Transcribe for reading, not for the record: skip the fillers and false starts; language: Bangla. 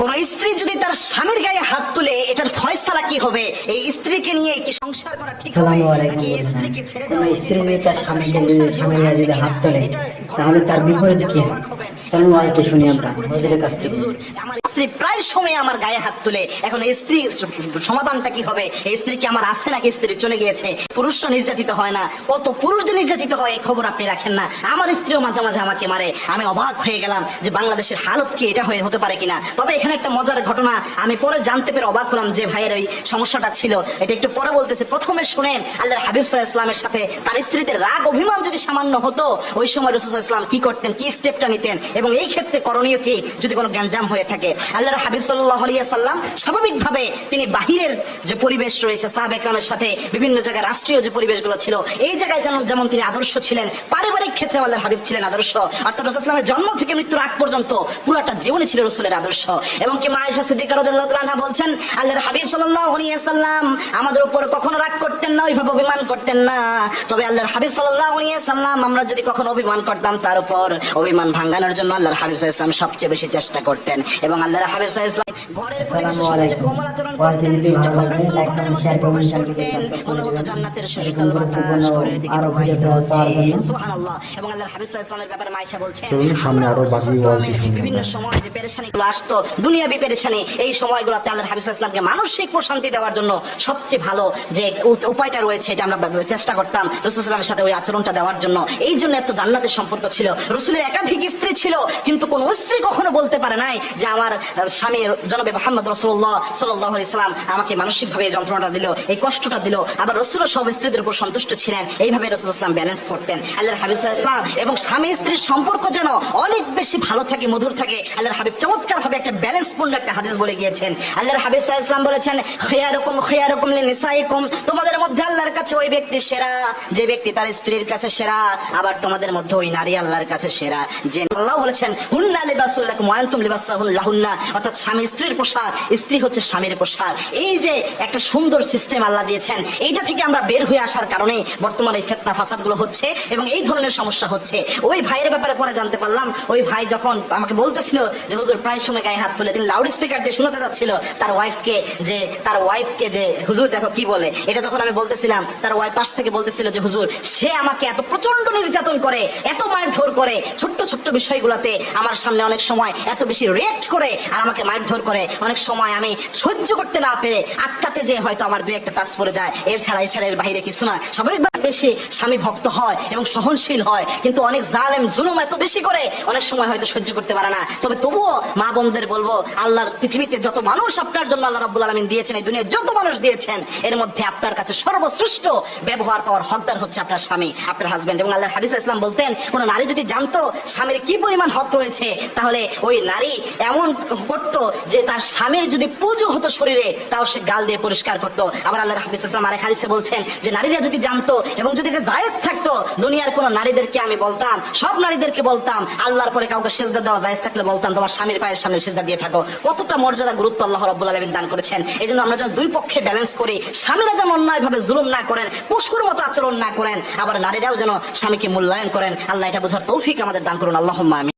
কোন স্ত্রী যদি তার স্বামীর গায়ে হাত তুলে এটার ফয়সালা কি হবে? এই স্ত্রীকে নিয়ে কি সংসার করা ঠিক হবে নাকি স্ত্রীকে ছেড়ে দেওয়া উচিত? স্ত্রী যদি তার স্বামীর গায়ে যদি হাত তোলে তাহলে তার বিপরীতে কি হবে? চলুন আজকে শুনি আমরা হুজুরের কাছ থেকে। আমার স্ত্রী প্রায় সময় আমার গায়ে হাত তুলে, এখন এই স্ত্রীর সমাধানটা কি হবে? এই স্ত্রী কি আমার আছে নাকি স্ত্রী চলে গিয়েছে? পুরুষরা নির্যাতিত হয় না, কত পুরুষ যে নির্যাতিত হয় এই খবর আপনি রাখেন না। আমার স্ত্রীও মাঝে মাঝে আমাকে মারে। আমি অবাক হয়ে গেলাম যে বাংলাদেশের হালত কি এটা হতে পারে কিনা। তবে এখানে একটা মজার ঘটনা আমি পরে জানতে পেরে অবাক হলাম যে ভাইয়ের ওই সমস্যাটা ছিল, এটা একটু পরে বলতেছে। প্রথমে শুনেন আল্লাহর হাবিব সাল্লাল্লাহু আলাইহি ওয়াসাল্লামের সাথে তার স্ত্রীদের রাগ অভিমান যদি সামান্য হতো, ওই সময় রাসূল সাল্লাল্লাহু আলাইহি ওয়াসাল্লাম কি করতেন, কি স্টেপটা নিতেন, এবং এই ক্ষেত্রে করণীয় কি যদি কোনো গ্যাঞ্জাম হয়ে থাকে। আল্লাহর হাবিব সাল্লাল্লাহু আলাইহি ওয়াসাল্লাম স্বাভাবিকভাবে তিনি বাহিরের যে পরিবেশ রয়েছে সাহাবা একরামের সাথে বিভিন্ন জায়গায় রাষ্ট্রীয় যে পরিবেশগুলো ছিল এই জায়গায় যেমন তিনি আদর্শ ছিলেন, পারিবারিক ক্ষেত্রে আল্লাহর হাবিব ছিলেন আদর্শ। অর্থাৎ রাসূল সাল্লাল্লাহু আলাইহি ওয়াসাল্লামের জন্ম থেকে মৃত্যুর আগ পর্যন্ত পুরোটা জীবনই ছিল রাসূলের আদর্শ। এবং কি মা আয়েশা সিদ্দিকা রাদিয়াল্লাহু তাআলা আনহা বলছেন আল্লাহর হাবিব সাল্লাল্লাহু আলাইহি ওয়াসাল্লাম আমাদের উপর কখনো রাগ করতেন না, ওইভাবে অভিমান করতেন না। তবে আল্লাহর হাবিব সাল্লাল্লাহু আলাইহি ওয়াসাল্লাম আমরা যদি কখনো অভিমান করতাম তার উপর অভিমান ভাঙানোর জন্য আল্লাহর হাবিব সাল্লাল্লাহু আলাইহি ওয়াসাল্লাম সবচেয়ে বেশি চেষ্টা করতেন। এবং আল্লাহর হাবিব সাল্লাল্লাহু আলাইহি ওয়াসাল্লাম ঘরের পরিবেশে যে কোমল আচরণ করতেন, যখন রাসূল ঘরের মধ্যে প্রবেশ করতেন মনে হতো জান্নাতের শীতল বাতাস ঘরের দিকে প্রবাহিত হচ্ছে। সুবহানাল্লাহ। এবং আল্লাহর হাবিব সাল্লাল্লাহু আলাইহি ওয়াসাল্লামের ব্যাপারে মা আয়েশা বলছেন সামনে আরো বাকি ওয়াজটি শুনবেন। বিভিন্ন সময় যে পেরেশানিগুলো আসতো, দুনিয়াবি পেরেশানি, এই সময়গুলোতে আল্লাহর হাবিব সাল্লাল্লাহু আলাইহি ওয়াসাল্লামকে মানসিক প্রশান্তি দেওয়ার জন্য সবচেয়ে ভালো যে উপায়টা রয়েছে এটা আমরা চেষ্টা করতাম রাসূল সাল্লাল্লাহু আলাইহি ওয়াসাল্লামের সাথে ওই আচরণটা দেওয়ার জন্য। এই জন্য এত জান্নাতের সম্পর্ক ছিল। রাসূলের একাধিক স্ত্রী ছিল, কিন্তু কোন স্ত্রী কখনো বলতে পারে নাই যে আমার স্বামী জনাবে মুহাম্মদ রাসূলুল্লাহ সাল্লাল্লাহু আলাইহি ওয়াসাল্লাম আমাকে মানসিকভাবে এই যন্ত্রণাটা দিল, এই কষ্টটা দিল। আবার রাসূলও সব স্ত্রীদের উপর সন্তুষ্ট ছিলেন। এইভাবে রাসূল সাল্লাল্লাহু আলাইহি ওয়াসাল্লাম ব্যালেন্স করতেন। আল্লাহর হাবিব সাল্লাল্লাহু আলাইহি ওয়াসাল্লাম এবং স্বামী স্ত্রীর সম্পর্ক যেন অনেক বেশি ভালো থাকে, মধুর থাকে। আল্লাহর হাবিব চমৎকারভাবে একটা ব্যালেন্সপূর্ণ একটা হাদিস বলে গিয়েছেন। আল্লাহর হাবিব সাল্লাল্লাহু আলাইহি ওয়াসাল্লাম বলেছেন খিয়ারুকুম লিনিসাইকুম, তোমাদের মধ্যে আল্লাহর কাছে ওই ব্যক্তি সেরা যে ব্যক্তি তার স্ত্রীর কাছে সেরা। আবার তোমাদের মধ্যে ওই নারী আল্লাহর কাছে সেরা যে আল্লাহ বলেছেন হুন্না লিবাসুল লাকুম ওয়া আনতুম লিবাসুল লাহুন্না, অর্থাৎ স্বামী স্ত্রীর পোশাক, স্ত্রী হচ্ছে স্বামীর পোশাক। এই যে একটা সুন্দর সিস্টেম আল্লাহ দিয়েছেন, এইটা থেকে আমরা বের হয়ে আসার কারণে বর্তমানে এই ফিতনা ফাসাদগুলো হচ্ছে এবং এই ধরনের সমস্যা হচ্ছে। ওই ভাইয়ের ব্যাপারে পরে জানতে পারলাম, ওই ভাই যখন আমাকে বলতেছিল যে হুজুর প্রায় সময় গায়ে হাত তুলে, তিনি লাউড স্পিকার দিয়ে শোনাতে যাচ্ছিল তার ওয়াইফকে যে হুজুর দেখো কি বলে। এটা যখন আমি বলতেছিলাম তার ওয়াইফ পাশ থেকে বলতেছিল যে হুজুর সে আমাকে এত প্রচন্ড নির্যাতন করে, এত মারধর করে, ছোট্ট ছোট্ট বিষয়গুলোতে আমার সামনে অনেক সময় এত বেশি রিঅ্যাক্ট করে আর আমাকে মারধর করে, অনেক সময় আমি সহ্য করতে না পেরে আটকাতে যে হয়তো আমার দুই একটা টাচ পড়ে যায়, এর ছাড়া এর বাইরে কিছু না। স্বাভাবিকভাবে বেশি স্বামী ভক্ত হয় এবং সহনশীল হয়, কিন্তু অনেক জালেম জুলুম এত বেশি করে অনেক সময় হয়তো সহ্য করতে পারে না। তবে তবুও মা বোনদের বলবো, আল্লাহর পৃথিবীতে যত মানুষ আপনার জন্য আল্লাহ রাব্বুল আলামিন দিয়েছেন, এই দুনিয়ায় যত মানুষ দিয়েছেন, এর মধ্যে আপনার কাছে সর্বশ্রেষ্ঠ ব্যবহার পাওয়ার হকদার হচ্ছে আপনার স্বামী, আপনার হাজবেন্ড। এবং আল্লাহর হাবিব সাল্লাল্লাহু আলাইহি ওয়াসাল্লাম বলতেন কোন নারী যদি জানতো স্বামীর কি পরিমাণ হক রয়েছে, তাহলে ওই নারী এমন করতো যে তার স্বামীর যদি পুজো হতো শরীরে তাও সে গাল দিয়ে পরিষ্কার করতো। আবার আল্লাহর হাবিব সাল্লাল্লাহু আলাইহি ওয়াসাল্লাম আরেক হাদিসে বলছেন যে নারীরা যদি জানতো এবং যদি এটা জায়েজ থাকতো, দুনিয়ার কোন নারীদেরকে আমি বলতাম, সব নারীদেরকে বলতাম আল্লাহর পরে কাউকে সিজদা দেওয়া জায়েজ থাকলে বলতাম তোমার স্বামীর পায়ের সামনে সিজদা দিয়ে থাকো। কতটা মর্যাদা গুরুত্ব আল্লাহ রাব্বুল আলামিন দান করেছেন। এইজন্য আমরা যেন দুই পক্ষে ব্যালেন্স করি, স্বামীরা যেন অন্যায়ভাবে জুলুম না করেন, পশুর মতো আচরণ না করেন, আবার নারীরাও যেন স্বামীকে মূল্যায়ন করেন। আল্লাহ এটা বোঝার তৌফিক আমাদের দান করুন। আল্লাহুম্মা আমিন।